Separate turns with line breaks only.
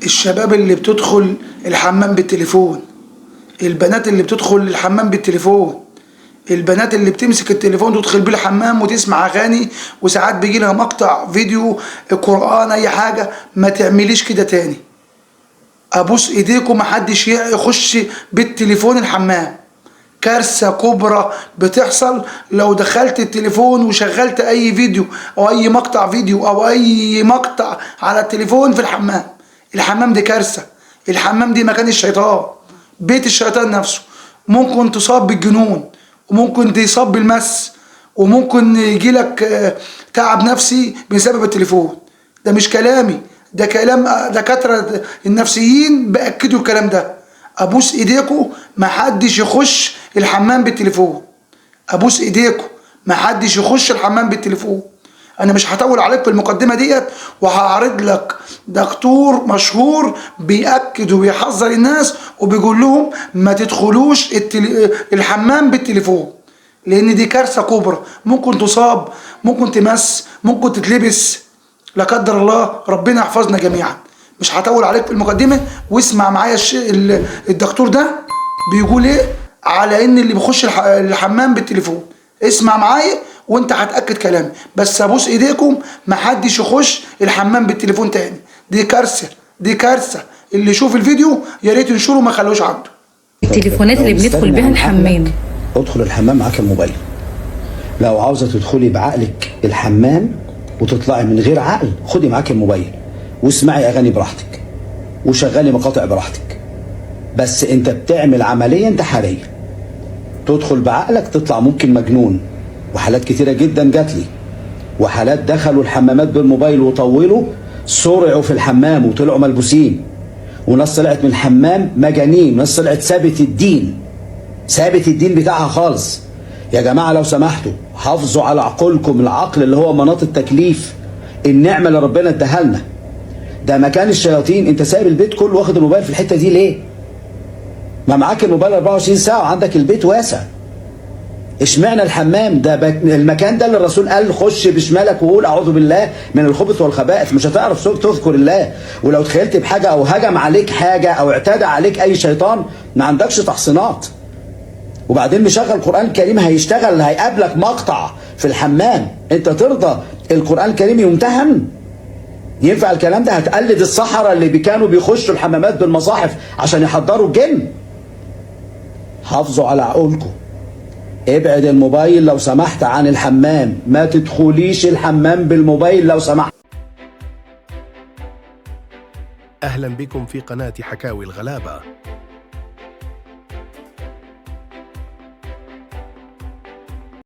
الشباب اللي بتدخل الحمام بالتليفون، البنات اللي بتدخل الحمام بالتليفون، البنات اللي بتمسك التليفون تدخل بيه الحمام وتسمع اغاني، وساعات بيجي لها مقطع فيديو قرآن اي حاجة. ما تعمليش كده تاني، ابوس ايديكم محدش يخش بالتليفون الحمام. كارثة كبرى بتحصل لو دخلت التليفون وشغلت اي فيديو او اي مقطع فيديو او اي مقطع على التليفون في الحمام. الحمام دي كارثة، الحمام دي مكان الشيطان، بيت الشيطان نفسه. ممكن تصاب بالجنون، وممكن تصاب بالمس، وممكن يجيلك تعب نفسي بسبب التليفون. ده مش كلامي، ده كلام دكاترة النفسيين بأكدوا الكلام ده. ابوس ايديكم محدش يخش الحمام بالتليفون، ابوس ايديكم محدش يخش الحمام بالتليفون. انا مش هطول عليك في المقدمه ديت، وهعرض لك دكتور مشهور بيأكد وبيحذر الناس وبيقول لهم ما تدخلوش الحمام بالتليفون، لان دي كارثه كبرى. ممكن تصاب، ممكن تمس، ممكن تتلبس، لا قدر الله، ربنا يحفظنا جميعا. مش هطول عليك في المقدمه، واسمع معايا الدكتور ده بيقول ايه على ان اللي بيخش الحمام بالتليفون. اسمع معايا وانت هتاكد كلامي، بس ابوس ايديكم محدش يخش الحمام بالتليفون تاني. دي كارثه، دي كارثه. اللي يشوف الفيديو يا ريت ينشره ما خلوش عنده.
التليفونات اللي بندخل بيها الحمام،
ادخل الحمام معاك الموبايل. لو عاوزه تدخلي بعقلك الحمام وتطلعي من غير عقل، خدي معاك الموبايل واسمعي اغاني براحتك وشغلي مقاطع براحتك. بس انت بتعمل عمليه انتحاريه، تدخل بعقلك تطلع ممكن مجنون. وحالات كتيره جدا جات لي، وحالات دخلوا الحمامات بالموبايل وطولوا، سرعوا في الحمام وطلعوا ملبوسين. وناس طلعت من الحمام مجانين، وناس طلعت سابت الدين، سابت الدين بتاعها خالص. يا جماعه لو سمحتوا حافظوا على عقولكم، العقل اللي هو مناط التكليف، النعمه اللي ربنا اداها لنا. ده مكان الشياطين. انت سايب البيت كله واخد الموبايل في الحته دي ليه؟ ما معاك الموبايل 24 ساعه وعندك البيت واسع. اشمعنى الحمام ده المكان ده اللي الرسول قال خش بشمالك وقول اعوذ بالله من الخبث والخبائث؟ مش هتعرف تذكر الله. ولو تخيلت بحاجه او هجم عليك حاجه او اعتدى عليك اي شيطان، ما عندكش تحصينات. وبعدين مشغل القرآن الكريم هيشتغل، هيقابلك مقطع في الحمام. انت ترضى القرآن الكريم يمتهن؟ ينفع الكلام ده؟ هتقلد السحرة اللي كانوا بيخشوا الحمامات بالمصاحف عشان يحضروا الجن. حافظوا على عقولكم. ابعد الموبايل لو سمحت عن الحمام، ما تدخليش الحمام بالموبايل لو سمحت.
أهلا بكم في قناة حكاوي الغلابة.